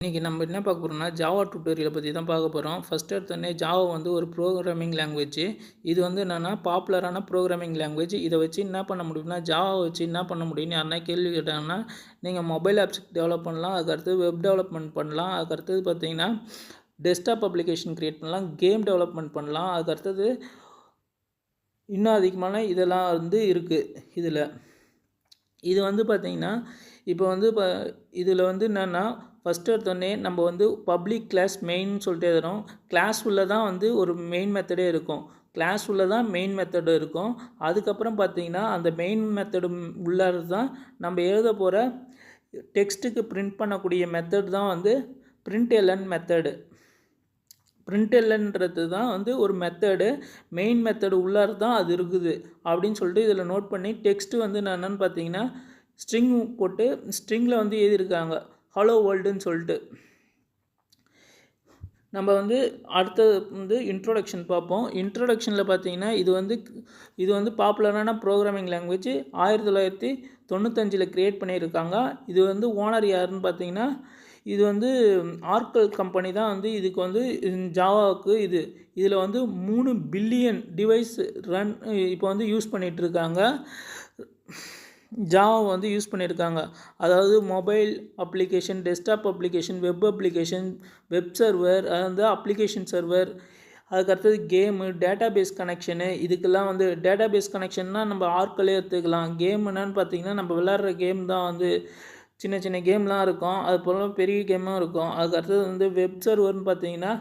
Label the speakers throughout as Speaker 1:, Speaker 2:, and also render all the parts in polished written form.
Speaker 1: இன்றைக்கி நம்ம என்ன பார்க்க போகிறோம்னா ஜாவா டியூட்டோரியலை பற்றி தான் பார்க்க போகிறோம். ஃபஸ்ட்டு எடுத்தோடனே ஜாவா வந்து ஒரு ப்ரோக்ராமிங் லாங்குவேஜ். இது வந்து என்னென்னா பாப்புலரான ப்ரோக்ராமிங் லாங்குவேஜ். இதை வச்சு என்ன பண்ண முடியும்னா ஜாவா வச்சு என்ன பண்ண முடியும்னு யாருன்னா கேள்வி கேட்டாங்கன்னா நீங்கள் மொபைல் ஆப்ஸ் டெவலப் பண்ணலாம், அதுக்கடுத்து வெப் டெவலப்மெண்ட் பண்ணலாம், அதுக்கடுத்தது பார்த்தீங்கன்னா டெஸ்க்டாப் அப்ளிகேஷன் க்ரியேட் பண்ணலாம், கேம் டெவலப்மெண்ட் பண்ணலாம், அதுக்கடுத்தது இன்னும் அதிகமான இதெல்லாம் வந்து இருக்குது. இது வந்து பார்த்திங்கன்னா இப்போ வந்து இதில் வந்து என்னென்னா ஃபஸ்ட்டு எடுத்தோடனே நம்ம வந்து பப்ளிக் கிளாஸ் மெயின் சொல்லிட்டு எழுதுகிறோம். கிளாஸ் உள்ள தான் வந்து ஒரு மெயின் மெத்தடே இருக்கும். கிளாஸ் உள்ள தான் மெயின் மெத்தடு இருக்கும். அதுக்கப்புறம் பார்த்திங்கன்னா அந்த மெயின் மெத்தடு உள்ளார தான் நம்ம எழுத போகிற டெக்ஸ்ட்டுக்கு பிரிண்ட் பண்ணக்கூடிய மெத்தட் தான் வந்து பிரிண்ட்எல்என் மெத்தடு. பிரிண்ட்எல்என்றது தான் வந்து ஒரு மெத்தடு. மெயின் மெத்தடு உள்ளார தான் அது இருக்குது அப்படின்னு சொல்லிட்டு இதில் நோட் பண்ணி டெக்ஸ்ட்டு வந்து என்னென்னு பார்த்தீங்கன்னா ஸ்ட்ரிங் போட்டு ஸ்ட்ரிங்கில் வந்து எழுதியிருக்காங்க ஹலோ வேர்ல்டுன்னு சொல்லிட்டு. நம்ம வந்து அடுத்தது வந்து இன்ட்ரோடக்ஷன் பார்ப்போம். இன்ட்ரோடக்ஷனில் பார்த்தீங்கன்னா இது வந்து பாப்புலரான ப்ரோக்ராமிங் லாங்குவேஜ் 1995 க்ரியேட் பண்ணியிருக்காங்க. இது வந்து ஓனர் யாருன்னு பார்த்தீங்கன்னா இது வந்து ஆர்க்கல் கம்பெனி தான் வந்து இதுக்கு வந்து ஜாவாவுக்கு இதில் வந்து 3 பில்லியன் டிவைஸ் இப்போ வந்து யூஸ் பண்ணிகிட்ருக்காங்க. ஜாவா வந்து யூஸ் பண்ணியிருக்காங்க. அதாவது mobile application, desktop application, web application, web server, அது வந்து அப்ளிகேஷன் சர்வர், அதுக்கடுத்தது கேமு, டேட்டாபேஸ் கனெக்ஷனு. இதுக்கெல்லாம் வந்து டேட்டாபேஸ் கனெக்ஷன்னா நம்ம ஆர்க்கலே எடுத்துக்கலாம். கேம் என்னன்னு பார்த்தீங்கன்னா நம்ம விளாட்ற கேம் தான் வந்து சின்ன சின்ன கேம்லாம் இருக்கும், அது போல் பெரிய கேமும் இருக்கும். அதுக்கடுத்தது வந்து வெப் சர்வர்னு பார்த்தீங்கன்னா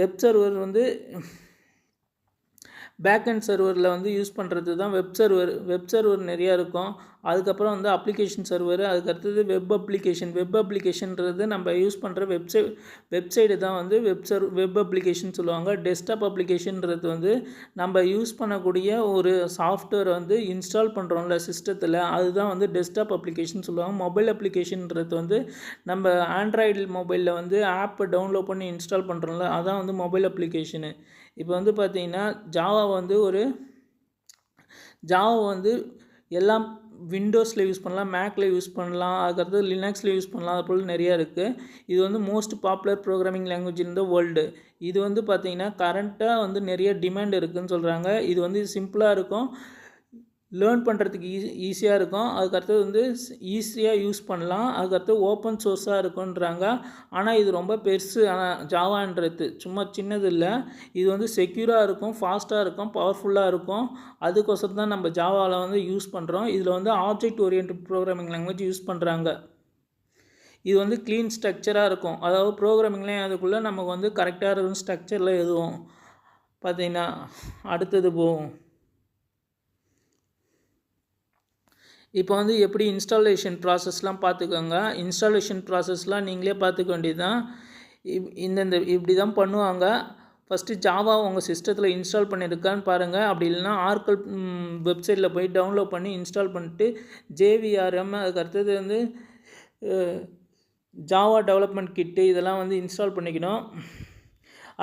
Speaker 1: வெப் சர்வர் வந்து பேக்அண்ட் சர்வரில் வந்து யூஸ் பண்ணுறது தான் வெப் சர்வர் நிறையா இருக்கும். அதுக்கப்புறம் வந்து அப்ளிகேஷன் சர்வர், அதுக்கடுத்தது வெப் அப்ளிகேஷன்றது நம்ம யூஸ் பண்ணுற வெப்சைடு தான் வந்து வெப் அப்ளிகேஷன் சொல்லுவாங்க. டெஸ்க்டாப் அப்ளிகேஷன்றது வந்து நம்ம யூஸ் பண்ணக்கூடிய ஒரு சாஃப்ட்வேர் வந்து இன்ஸ்டால் பண்ணுறோம்ல சிஸ்டத்தில், அதுதான் வந்து டெஸ்க்டாப் அப்ளிகேஷன் சொல்லுவாங்க. மொபைல் அப்ளிகேஷன்றது வந்து நம்ம ஆண்ட்ராய்டு மொபைலில் வந்து ஆப்பை டவுன்லோட் பண்ணி இன்ஸ்டால் பண்ணுறோம்ல, அதான் வந்து மொபைல் அப்ளிகேஷனு. இப்போ வந்து பார்த்திங்கன்னா ஜாவா வந்து எல்லாம் விண்டோஸில் யூஸ் பண்ணலாம், மேக்கில் யூஸ் பண்ணலாம், அதுக்கடுத்து லினக்ஸில் யூஸ் பண்ணலாம், அது போல் நிறையா இருக்குது. இது வந்து most popular programming language in the world. இது வந்து பார்த்திங்கன்னா கரண்ட்டாக வந்து நிறைய டிமாண்ட் இருக்குதுன்னு சொல்கிறாங்க. இது வந்து சிம்பிளாக இருக்கும், லேர்ன் பண்ணுறதுக்கு ஈஸியாக இருக்கும், அதுக்கடுத்தது வந்து ஈஸியாக யூஸ் பண்ணலாம், அதுக்கடுத்து ஓப்பன் சோர்ஸாக இருக்குன்றாங்க. ஆனால் இது ரொம்ப பெருசு. ஆனால் ஜாவான்றது சும்மா சின்னது இல்லை, இது வந்து செக்யூராக இருக்கும், ஃபாஸ்ட்டாக இருக்கும், பவர்ஃபுல்லாக இருக்கும். அதுக்கோசரம் தான் நம்ம ஜாவாவில் வந்து யூஸ் பண்ணுறோம். இதில் வந்து object oriented programming language use பண்ணுறாங்க. இது வந்து க்ளீன் ஸ்ட்ரக்சராக இருக்கும். அதாவது ப்ரோக்ராமிங்லேயும் அதுக்குள்ளே நமக்கு வந்து கரெக்டாக இருக்கும் ஸ்ட்ரக்சரில் எதுவும் பார்த்திங்கன்னா அடுத்தது போகும். இப்போ வந்து எப்படி இன்ஸ்டாலேஷன் ப்ராசஸ்லாம் பார்த்துக்கோங்க. இன்ஸ்டாலேஷன் ப்ராசஸ்லாம் நீங்களே பார்த்துக்க வேண்டியது தான். இப்படி தான் பண்ணுவாங்க. ஃபஸ்ட்டு ஜாவா உங்கள் சிஸ்டத்தில் இன்ஸ்டால் பண்ணியிருக்கான்னு பாருங்கள். அப்படி இல்லைனா ஆர்க்கல் வெப்சைட்டில் போய் டவுன்லோட் பண்ணி இன்ஸ்டால் பண்ணிட்டு ஜேவிஆர்எம், அதுக்கு அடுத்தது வந்து ஜாவா டெவலப்மெண்ட் கிட்டு இதெல்லாம் வந்து இன்ஸ்டால் பண்ணிக்கணும்.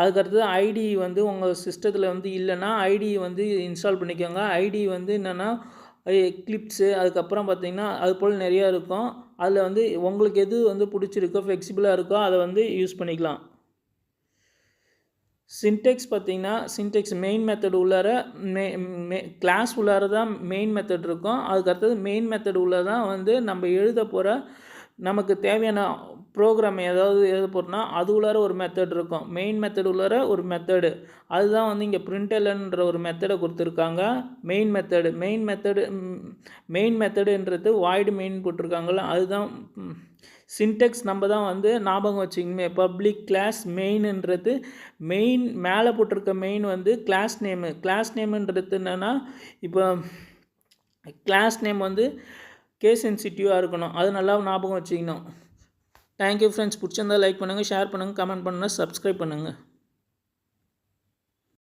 Speaker 1: அதுக்கடுத்தது ஐடி வந்து உங்கள் சிஸ்டத்தில் வந்து இல்லைன்னா ஐடி வந்து இன்ஸ்டால் பண்ணிக்கோங்க. ஐடி வந்து என்னென்னா எக்லிப்ஸு, அதுக்கப்புறம் பார்த்திங்கன்னா அது போல் நிறையா இருக்கும். அதில் வந்து உங்களுக்கு எது வந்து பிடிச்சிருக்கோ ஃப்ளெக்சிபிளாக இருக்கோ அதை வந்து யூஸ் பண்ணிக்கலாம். சின்டெக்ஸ் பார்த்திங்கன்னா மெயின் மெத்தட் உள்ளார கிளாஸ் உள்ளார தான் மெயின் மெத்தட் இருக்கும். அதுக்கடுத்தது மெயின் மெத்தட் உள்ளார தான் வந்து நம்ம எழுத போகிற நமக்கு தேவையான ப்ரோக்ராம் ஏதாவது எழுத போகிறோன்னா அது உள்ளார ஒரு மெத்தட் இருக்கும். மெயின் மெத்தட் உள்ளார ஒரு மெத்தடு, அதுதான் வந்து இங்கே பிரிண்ட்எல்என்ற ஒரு மெத்தடை கொடுத்துருக்காங்க. மெயின் மெத்தடுன்றது வாய்டு மெயின் போட்டிருக்காங்கள்ல, அதுதான் சின்டெக்ஸ். நம்ம தான் வந்து ஞாபகம் வச்சுக்கணுமே, பப்ளிக் கிளாஸ் மெயின்ன்றது மெயின் மேலே போட்டிருக்க மெயின் வந்து கிளாஸ் நேமுன்றது என்னென்னா இப்போ கிளாஸ் நேம் வந்து கேஸ் சென்சிட்டிவாக இருக்கணும், அது நல்லா ஞாபகம் வச்சுக்கணும். Thank you friends. பிடிச்சிருந்தால் லைக் பண்ணுங்கள், ஷேர் பண்ணுங்கள், கமெண்ட் பண்ணுங்கள், சப்ஸ்கிரைப் பண்ணுங்கள்.